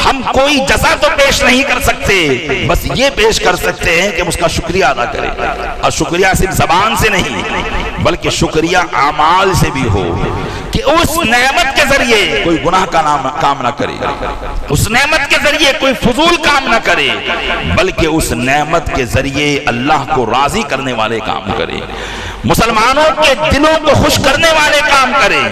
ہم کوئی جزا تو پیش نہیں کر سکتے، بس یہ پیش کر سکتے ہیں کہ اس کا شکریہ ادا کریں، اور شکریہ صرف زبان سے نہیں بلکہ شکریہ اعمال سے بھی ہو، کہ اس نعمت کے ذریعے کوئی گناہ کا کام نہ کرے، اس نعمت کے ذریعے کوئی فضول کام نہ کرے، بلکہ اس نعمت کے ذریعے اللہ کو راضی کرنے والے کام کرے، مسلمانوں کے دلوں کو خوش کرنے والے کام کریں،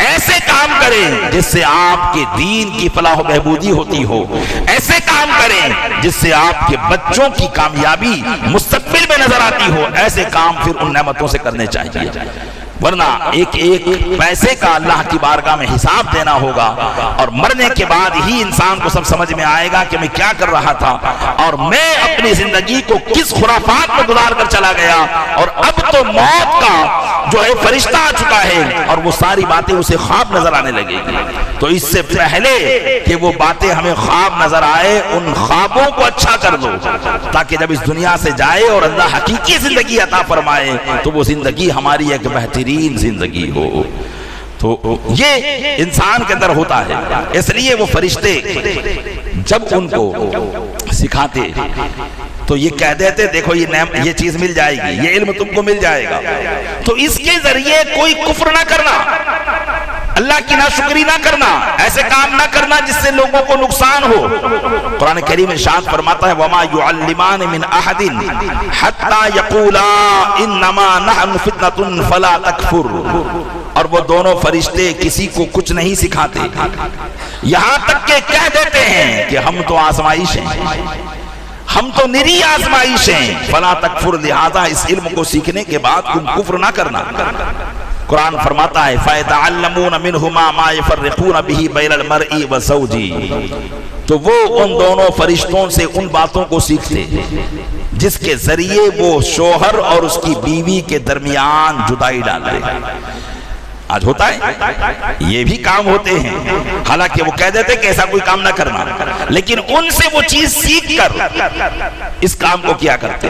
ایسے کام کریں جس سے آپ کے دین کی فلاح و بہبودی ہوتی ہو، ایسے کام کریں جس سے آپ کے بچوں کی کامیابی مستقبل میں نظر آتی ہو۔ ایسے کام پھر ان نعمتوں سے کرنے چاہیے، ورنہ ایک پیسے کا اللہ کی بارگاہ میں حساب دینا ہوگا، اور مرنے کے بعد ہی انسان کو سب سمجھ میں آئے گا کہ میں کیا کر رہا تھا اور میں اپنی زندگی کو کس خرافات میں گزار کر چلا گیا، اور اب تو موت کا جو ہے فرشتہ آ چکا ہے اور وہ ساری باتیں اسے خواب نظر آنے لگے گی۔ تو اس سے پہلے کہ وہ باتیں ہمیں خواب نظر آئے، ان خوابوں کو اچھا کر دو، تاکہ جب اس دنیا سے جائے اور اللہ حقیقی زندگی عطا فرمائے تو وہ زندگی ہماری ایک بہترین زندگی ہو۔ تو یہ انسان کے اندر ہوتا ہے، اس لیے وہ فرشتے جب ان کو سکھاتے تو یہ کہہ دیتے دیکھو یہ چیز مل جائے گی، یہ علم تم کو مل جائے گا، تو اس کے ذریعے کوئی کفر نہ کرنا، اللہ کی ناشکری نہ کرنا، ایسے کام نہ کرنا جس سے لوگوں کو نقصان ہو۔ قرآن کریم ارشاد فرماتا ہے وَمَا يُعَلِّمَانِ مِنْ أَحَدٍ حَتَّى يَقُولَا إِنَّمَا نَحْنُ فِتْنَةٌ فَلَا تَكْفُرْ، اور وہ دونوں فرشتے کسی کو کچھ نہیں سکھاتے، یہاں تک کہ کہہ دیتے ہیں کہ ہم تو آزمائش ہیں، ہم تو نری آزمائش ہیں، فلا تکفر، لہذا اس علم کو سیکھنے کے بعد تم کفر نہ کرنا۔ قرآن فرماتا ہے فَيَتَعَلَّمُونَ مِنْهُمَا مَا يَفَرِّقُونَ بِهِ بَيْنَ الْمَرْءِ وَزَوْجِهِ، تو وہ ان دونوں فرشتوں سے ان باتوں کو سیکھتے جس کے ذریعے وہ شوہر اور اس کی بیوی کے درمیان جدائی ڈالتے۔ آج ہوتا ہے، یہ بھی کام ہوتے ہیں، حالانکہ وہ کہہ دیتے کہ ایسا کوئی کام نہ کرنا، لیکن ان سے وہ چیز سیکھ کر اس کام کو کیا کرتے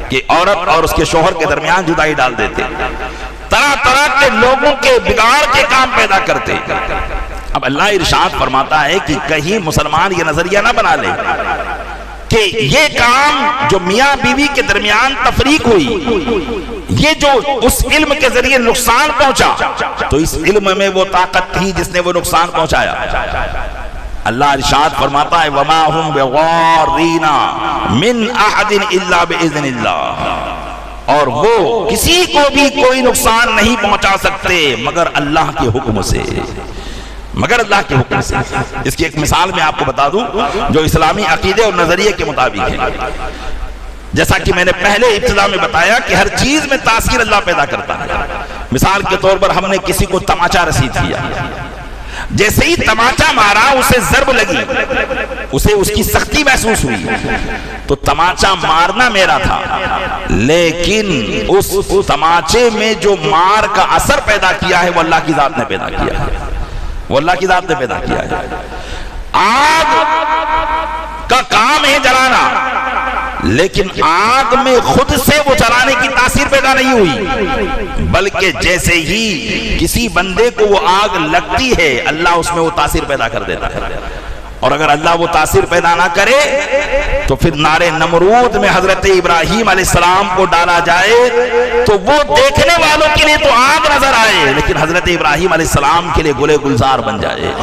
کہ عورت اور اس کے شوہر کے درمیان جدائی ڈال دیتے، طرح طرح کے لوگوں کے بگاڑ کے کام پیدا کرتے۔ اب اللہ ارشاد فرماتا ہے کہ کہیں مسلمان یہ نظریہ نہ بنا لے کہ یہ کام جو میاں بیوی کے درمیان تفریق ہوئی، یہ جو اس علم کے ذریعے نقصان پہنچا، تو اس علم میں وہ طاقت تھی جس نے وہ نقصان پہنچایا۔ اللہ ارشاد فرماتا ہے وَمَا هُمْ بِغَارِّينَ مِنْ أَحَدٍ إِلَّا بِإِذْنِ اللَّهِ، اور وہ کسی کو بھی کوئی نقصان نہیں پہنچا سکتے مگر اللہ کے حکم سے، مگر اللہ کے حکم سے۔ اس کی ایک مثال میں آپ کو بتا دوں جو اسلامی عقیدے اور نظریے کے مطابق ہے۔ جیسا کہ میں نے پہلے ابتدا میں بتایا کہ ہر چیز میں تاثیر اللہ پیدا کرتا ہے۔ مثال کے طور پر ہم نے کسی کو تماچا رسید کیا، جیسے ہی تماچا مارا اسے ضرب لگی، اسے اس کی سختی محسوس ہوئی، تو تماچا مارنا میرا تھا، لیکن اس تماچے میں جو مار کا اثر پیدا کیا ہے وہ اللہ کی ذات نے پیدا کیا ہے، وہ اللہ کی ذات نے پیدا کیا ہے۔ آگ کا کام ہے جلانا، لیکن آگ میں خود سے وہ جلانے کی تاثیر پیدا نہیں ہوئی، بلکہ جیسے ہی کسی بندے کو وہ آگ لگتی ہے اللہ اس میں وہ تاثیر پیدا کر دیتا ہے، اور اگر اللہ وہ تاثیر پیدا نہ کرے تو پھر نار نمرود میں حضرت ابراہیم علیہ السلام کو ڈالا جائے تو وہ دیکھنے والوں کے لیے تو آگ نظر آئے، لیکن حضرت ابراہیم علیہ السلام کے لیے گلے گلزار بن جائے۔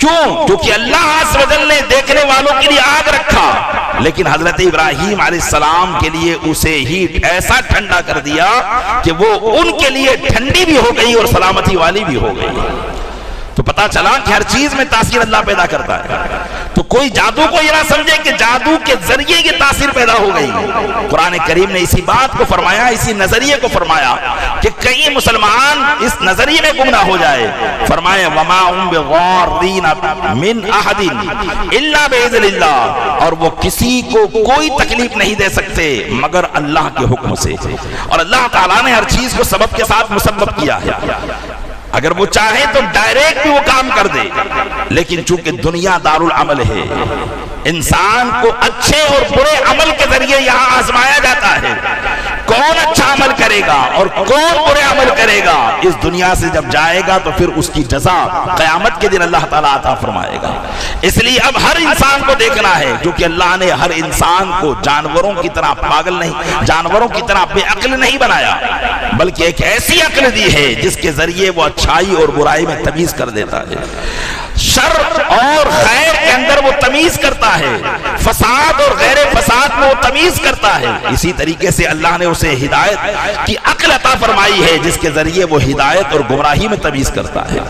کیوں؟ کیونکہ اللہ عز و جل نے دیکھنے والوں کے لیے آگ رکھا، لیکن حضرت ابراہیم علیہ السلام کے لیے اسے ہی ایسا ٹھنڈا کر دیا کہ وہ ان کے لیے ٹھنڈی بھی ہو گئی اور سلامتی والی بھی ہو گئی۔ تو پتہ چلا کہ ہر چیز میں تاثیر اللہ پیدا کرتا ہے۔ تو کوئی جادو کو یہ نہ سمجھے کہ جادو کے ذریعے یہ تاثیر پیدا ہو گئی۔ قرآن کریم نے اسی بات کو فرمایا، اسی نظریے کو فرمایا کہ کئی مسلمان اس نظریے میں گم نہ ہو جائے۔ فرمایا وَمَا هُمْ بِضَارِّينَ مِنْ أَحَدٍ إِلَّا بِإِذْنِ اللَّهِ، اور وہ کسی کو کوئی تکلیف نہیں دے سکتے مگر اللہ کے حکم سے، اور اللہ تعالیٰ نے ہر چیز کو سبب کے ساتھ مسبب کیا ہے۔ اگر وہ چاہے تو ڈائریکٹ بھی وہ کام کر دے، لیکن چونکہ دنیا دارالعمل ہے، انسان کو اچھے اور برے عمل کے ذریعے یہاں آزمایا جاتا ہے، کون اچھا عمل کرے گا اور کون برے عمل کرے گا، اس دنیا سے جب جائے گا تو پھر اس کی جزا قیامت کے دن اللہ تعالیٰ عطا فرمائے گا۔ اس لیے اب ہر انسان کو دیکھنا ہے، کیونکہ اللہ نے ہر انسان کو جانوروں کی طرح پاگل نہیں، جانوروں کی طرح بے عقل نہیں بنایا، بلکہ ایک ایسی عقل دی ہے جس کے ذریعے وہ اچھائی اور برائی میں تمیز کر دیتا ہے، شر اور خیر کے اندر وہ تمیز کرتا ہے، فساد اور غیر فساد میں وہ تمیز کرتا ہے۔ اسی طریقے سے اللہ نے اسے ہدایت کی عقل عطا فرمائی ہے جس کے ذریعے وہ ہدایت اور گمراہی میں تمیز کرتا ہے۔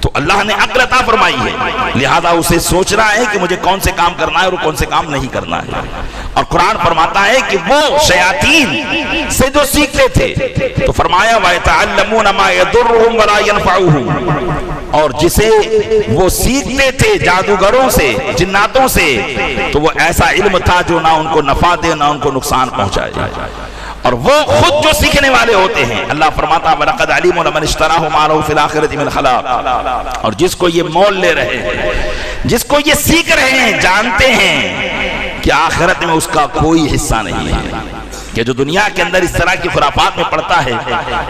تو اللہ نے عقل عطا فرمائی ہے، لہذا اسے سوچنا ہے کہ مجھے کون سے کام کرنا ہے اور کون سے کام نہیں کرنا ہے۔ اور قرآن فرماتا ہے کہ وہ شیاطین سے جو سیکھتے تھے تو فرمایا وَيَتَعَلَّمُونَ مَا يَضُرُّهُمْ وَلَا يَنْفَعُهُمْ، اور جسے وہ سیکھتے تھے جادوگروں سے، جناتوں سے، تو وہ ایسا علم تھا جو نہ ان کو نفع دے نہ ان کو نقصان پہنچائے، اور وہ خود جو سیکھنے والے ہوتے ہیں۔ اللہ فرماتا ہے وَلَقَدْ عَلِمُوا لَمَنِ اشْتَرَاهُ مَا لَهُ فِي الْآخِرَةِ مِنْ خَلَاقٍ، اور جس کو یہ مول لے رہے ہیں، جس کو یہ سیکھ رہے ہیں، جانتے ہیں کہ آخرت میں اس کا کوئی حصہ نہیں ہے، کہ جو دنیا کے اندر اس طرح کی خرافات میں پڑتا ہے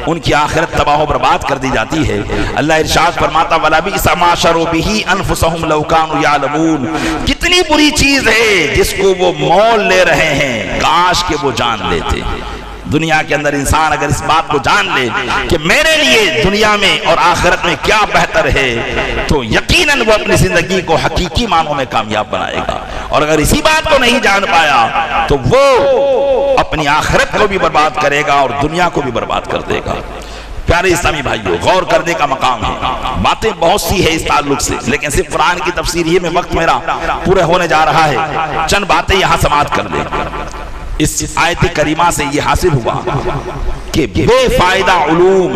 ان کی آخرت تباہ و برباد کر دی جاتی ہے۔ اللہ ارشاد فرماتا وَلَبِئْسَ مَا شَرُوا بِهِ أَنفُسَهُمْ لَوْ كَانُوا يَعْلَمُونَ، کتنی بری چیز ہے جس کو وہ مول لے رہے ہیں، کاش کہ وہ جان لیتے۔ دنیا کے اندر انسان اگر اس بات کو جان لے کہ میرے لیے دنیا میں اور آخرت میں کیا بہتر ہے تو یقیناً وہ اپنی زندگی کو حقیقی معنوں میں کامیاب بنائے گا، اور اگر اسی بات کو نہیں جان پایا تو وہ اپنی آخرت کو بھی برباد کرے گا اور دنیا کو بھی برباد کر دے گا۔ پیارے اسلامی بھائیوں، غور کرنے کا مقام ہے، باتیں بہت سی ہے اس تعلق سے، لیکن صرف قرآن کی تفسیر ہی میں وقت میرا پورا ہونے جا رہا ہے، چند باتیں یہاں سماعت کر لیں۔ اس آیت کریمہ سے یہ حاصل ہوا کہ بے فائدہ علوم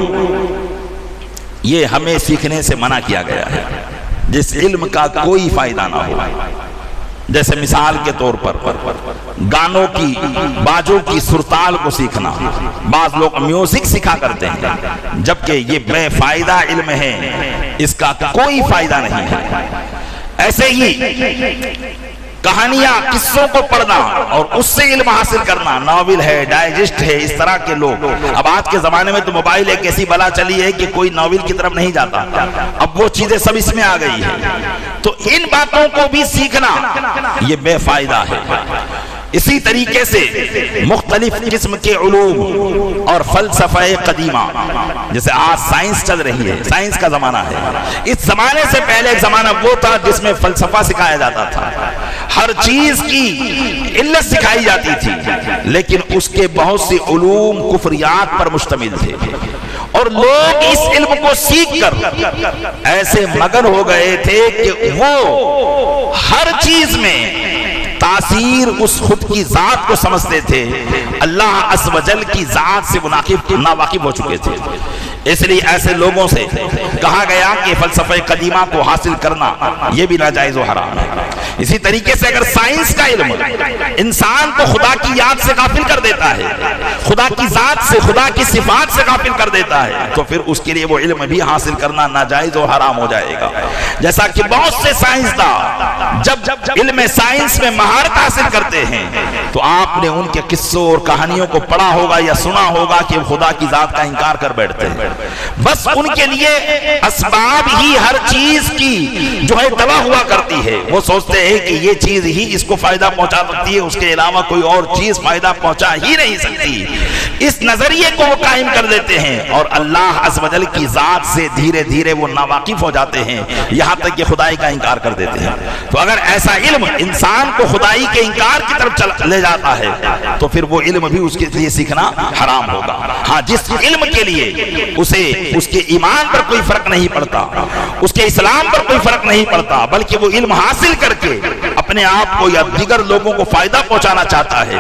یہ ہمیں سیکھنے سے منع کیا گیا ہے، جس علم کا کوئی فائدہ نہ ہو، جیسے مثال کے طور پر گانوں کی، باجوں کی سرتال کو سیکھنا، بعض لوگ میوزک سکھا کرتے ہیں جبکہ یہ بے فائدہ علم ہے، اس کا کوئی فائدہ نہیں ہے۔ ایسے ہی کہانیاں، قصوں کو پڑھنا اور اس سے علم حاصل کرنا، ناول ہے، ڈائجسٹ ہے، اس طرح کے لوگ، اب آج کے زمانے میں تو موبائل ایک ایسی بلا چلی ہے کہ کوئی ناول کی طرف نہیں جاتا، اب وہ چیزیں سب اس میں آ گئی ہیں، تو ان باتوں کو بھی سیکھنا یہ بے فائدہ ہے۔ اسی طریقے سے مختلف قسم کے علوم اور فلسفہ قدیمہ، جیسے آج سائنس چل رہی ہے، سائنس کا زمانہ ہے، اس زمانے سے پہلے ایک زمانہ وہ تھا جس میں فلسفہ سکھایا جاتا تھا، ہر چیز کی علت سکھائی جاتی تھی، لیکن اس کے بہت سے علوم کفریات پر مشتمل تھے، اور لوگ اس علم کو سیکھ کر ایسے مگن ہو گئے تھے کہ وہ ہر چیز میں تاثیر اس خود کی ذات کو سمجھتے تھے، اللہ عز و جل کی ذات سے ناواقف ہو چکے تھے۔ اس لیے ایسے لوگوں سے کہا گیا کہ فلسفہ قدیمہ کو حاصل کرنا یہ بھی ناجائز و حرام ہے۔ اسی طریقے سے اگر سائنس کا علم انسان کو خدا کی یاد سے غافل کر دیتا ہے، خدا کی ذات سے، خدا کی صفات سے غافل کر دیتا ہے، تو پھر اس کے لیے وہ علم بھی حاصل کرنا ناجائز و حرام ہو جائے گا۔ جیسا کہ بہت سے سائنسداں جب علم سائنس میں مہارت حاصل کرتے ہیں تو آپ نے ان کے قصوں اور کہانیوں کو پڑھا ہوگا یا سنا ہوگا کہ خدا کی ذات کا انکار کر بیٹھتے ہیں۔ بس ان کے لیے اسباب ہی ہر چیز کی جو ہے دوا ہوا کرتی ہے، وہ سوچتے ہیں کہ یہ چیز ہی اس کو فائدہ پہنچا سکتی ہے، اس کے علاوہ کوئی اور چیز فائدہ پہنچا ہی نہیں سکتی۔ اس نظریے کو وہ قائم کر دیتے ہیں اور اللہ عز و جل کی ذات سے دھیرے دھیرے وہ ناواقف ہو جاتے ہیں، یہاں تک کہ خدائی کا انکار کر دیتے ہیں۔ تو اگر ایسا علم انسان کو خدائی کے انکار کی طرف لے جاتا ہے تو پھر وہ علم بھی اس کے لیے سیکھنا حرام ہوگا۔ ہاں، جس علم کے لیے اسے اس کے ایمان پر کوئی فرق نہیں پڑتا، اس کے اسلام پر کوئی فرق نہیں پڑتا، بلکہ وہ علم حاصل کر کے اپنے آپ کو یا دیگر لوگوں کو فائدہ پہنچانا چاہتا ہے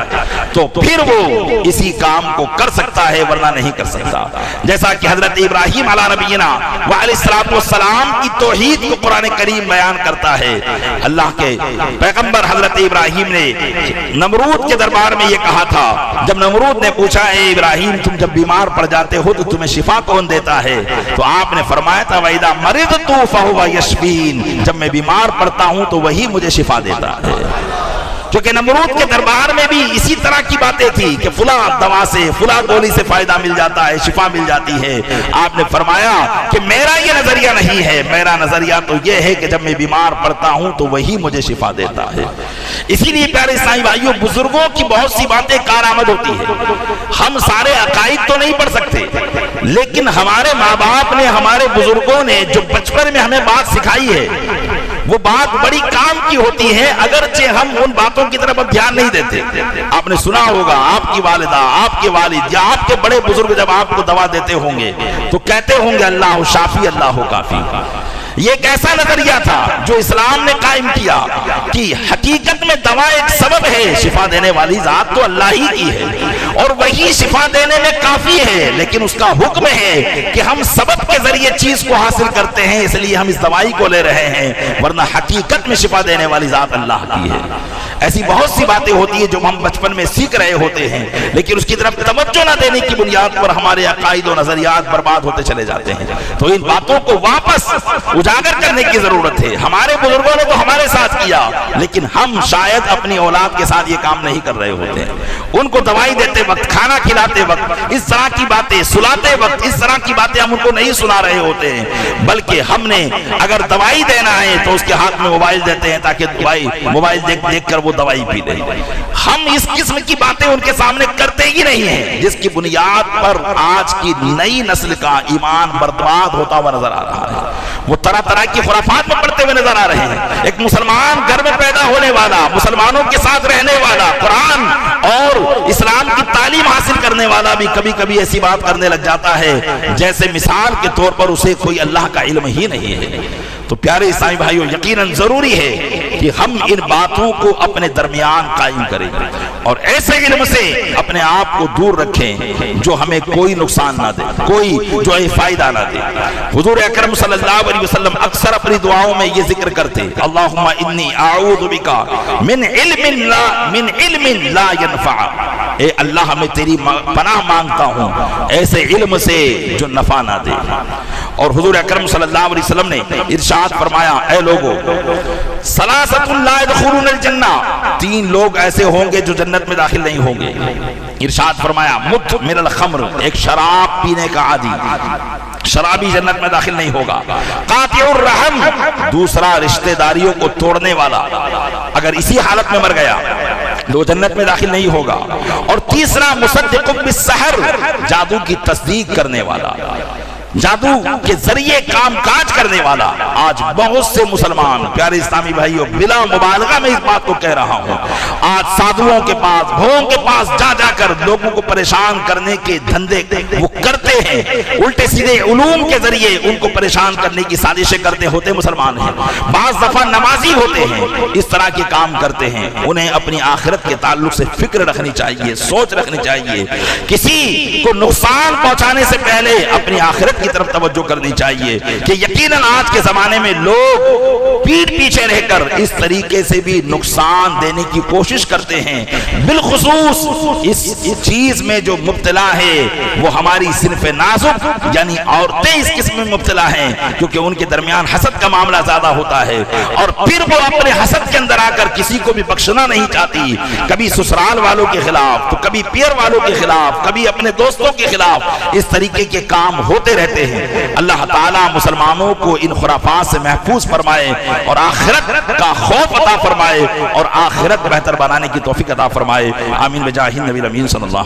تو پھر وہ اسی کام کو کر سکتا ہے، ورنہ نہیں کر سکتا۔ جیسا کہ حضرت ابراہیم علیہ نبینا وعلیہ السلام کی توحید کو قرآن کریم بیان کرتا ہے۔ اللہ کے پیغمبر حضرت ابراہیم نے نمرود کے دربار میں یہ کہا تھا، جب نمرود نے پوچھا اے ابراہیم تم جب بیمار پڑ جاتے ہو تو تمہیں شفا کون دیتا ہے؟ تو آپ نے فرمایا تھا وَإِذَا مَرِضْتُ فَهُوَ يَشْفِينِ، جب میں بیمار پڑتا ہوں تو وہی مجھے شفا دیتا ہے۔ کیونکہ نمرود کے دربار میں بھی اسی طرح کی باتیں تھی کہ فلاں دوا سے، فلاں گولی سے فائدہ مل جاتا ہے، شفا مل جاتی ہے۔ آپ نے فرمایا کہ میرا یہ نظریہ نہیں ہے، میرا نظریہ تو یہ ہے کہ جب میں بیمار پڑتا ہوں تو وہی مجھے شفا دیتا ہے۔ اسی لیے پیارے اسلامی بھائیوں، بزرگوں کی بہت سی باتیں کارآمد ہوتی ہیں۔ ہم سارے عقائد تو نہیں پڑھ سکتے، لیکن ہمارے ماں باپ نے، ہمارے بزرگوں نے جو بچپن میں ہمیں بات سکھائی ہے وہ بات بڑی کام کی ہوتی ہے، اگرچہ ہم ان باتوں کی طرف دھیان نہیں دیتے۔ آپ نے سنا ہوگا آپ کی والدہ، آپ کے والد یا آپ کے بڑے بزرگ جب آپ کو دوا دیتے ہوں گے تو کہتے ہوں گے اللہ شافی اللہ کافی۔ یہ ایک ایسا نظریہ تھا جو اسلام نے قائم کیا کہ حقیقت میں دوا ایک سبب ہے، شفا دینے والی ذات تو اللہ ہی کی ہے اور وہی شفا دینے میں کافی ہے، لیکن اس کا حکم ہے کہ ہم سبب کے ذریعے چیز کو حاصل کرتے ہیں، اس لیے ہم اس دوائی کو لے رہے ہیں، ورنہ حقیقت میں شفا دینے والی ذات اللہ کی ہے۔ ایسی بہت سی باتیں ہوتی ہیں جو ہم بچپن میں سیکھ رہے ہوتے ہیں، لیکن اس کی طرف توجہ نہ دینے کی بنیاد پر ہمارے عقائد و نظریات برباد ہوتے چلے جاتے ہیں۔ تو ان باتوں کو واپس اجاگر کرنے کی ضرورت ہے۔ ہمارے بزرگوں نے تو ہمارے ساتھ کیا، لیکن ہم شاید اپنی اولاد کے ساتھ یہ کام نہیں کر رہے ہوتے ہیں۔ ان کو دوائی دیتے وقت، کھانا کھلاتے وقت اس طرح کی باتیں، سلاتے وقت اس طرح کی باتیں ہم ان کو نہیں سنا رہے ہوتے ہیں، بلکہ ہم نے اگر دوائی دینا ہے تو اس کے ہاتھ میں موبائل دیتے ہیں تاکہ موبائل دیکھ دیکھ کر وہ دوائی پی لے۔ ہم اس قسم کی باتیں ان کے سامنے کرتے ہی نہیں ہیں، جس کی بنیاد پر آج کی نئی نسل کا ایمان برباد ہوتا ہوا نظر آ رہا ہے۔ وہ طرح طرح کی خرافات میں پڑتے ہوئے نظر آ رہے ہیں۔ ایک مسلمان گھر میں پیدا ہونے والا، مسلمانوں کے ساتھ رہنے والا، قرآن اور اسلام کی تعلیم حاصل کرنے والا بھی کبھی کبھی ایسی بات کرنے لگ جاتا ہے جیسے مثال کے طور پر اسے کوئی اللہ کا علم ہی نہیں ہے۔ تو پیارے اسلامی بھائیوں، یقیناً ضروری ہے کہ ہم ان باتوں کو اپنے درمیان قائم کریں اور ایسے علم سے اپنے آپ کو دور رکھیں جو ہمیں کوئی نقصان نہ دے، کوئی جو ہے فائدہ نہ دے۔ حضور اکرم صلی اللہ علیہ وسلم اکثر اپنی دعاؤں میں یہ ذکر کرتے، اللہم انی اعوذ بکا من علم لا ینفع، اے اللہ میں تیری پناہ مانگتا ہوں ایسے علم سے جو نفع نہ دے۔ اور حضور اکرم صلی اللہ علیہ وسلم نے ارشاد فرمایا، اے لوگو ثلاثۃ لا يدخلون الجنہ، تین لوگ ایسے ہوں گے جو جنت میں داخل نہیں ہوں گے۔ ارشاد فرمایا مدمن الخمر، ایک شراب پینے کا عادی، شرابی جنت میں داخل نہیں ہوگا۔ قاطع الرحم، دوسرا رشتہ داریوں کو توڑنے والا، اگر اسی حالت میں مر گیا تو جنت میں داخل نہیں ہوگا۔ اور تیسرا مصدق بالسحر، جادو کی تصدیق کرنے والا، جادو کے ذریعے کام کاج کرنے والا۔ آج بہت سے مسلمان پیارے اسلامی بھائیوں، بلا مبالغہ میں اس بات کو کہہ رہا ہوں، آج سادھوؤں کے پاس، بھوؤں کے پاس جا جا کر لوگوں کو پریشان کرنے کے دھندے وہ کرتے ہیں، الٹے سیدھے علوم کے ذریعے ان کو پریشان کرنے کی سازشیں کرتے ہوتے مسلمان ہیں۔ بعض دفعہ نمازی ہوتے ہیں، اس طرح کے کام کرتے ہیں۔ انہیں اپنی آخرت کے تعلق سے فکر رکھنی چاہیے، سوچ رکھنی چاہیے، کسی کو نقصان پہنچانے سے پہلے اپنی آخرت آخرت کی طرف توجہ کرنی چاہیے کہ یقیناً آج کے زمانے میں لوگ پیٹ پیچھے رہ کر اس طریقے سے بھی نقصان دینے کی کوشش کرتے ہیں، بالخصوص اس چیز میں جو مبتلا ہے وہ ہماری صنف نازک یعنی عورتیں اس قسم میں مبتلا ہیں، کیونکہ ان کے درمیان حسد کا معاملہ زیادہ ہوتا ہے، اور پھر وہ اپنے حسد کے اندر آ کر کسی کو بھی بخشنا نہیں چاہتی، کبھی سسرال والوں کے خلاف تو کبھی پیر والوں کے خلاف، کبھی اپنے دوستوں کے خلاف، اس طریقے کے کام ہوتے رہتے ہیں۔ اللہ تعالیٰ مسلمانوں کو ان خرافات سے محفوظ فرمائے اور آخرت کا خوف عطا فرمائے اور آخرت بہتر بنانے کی توفیق عطا فرمائے، آمین بجاہ النبی الامین صلی اللہ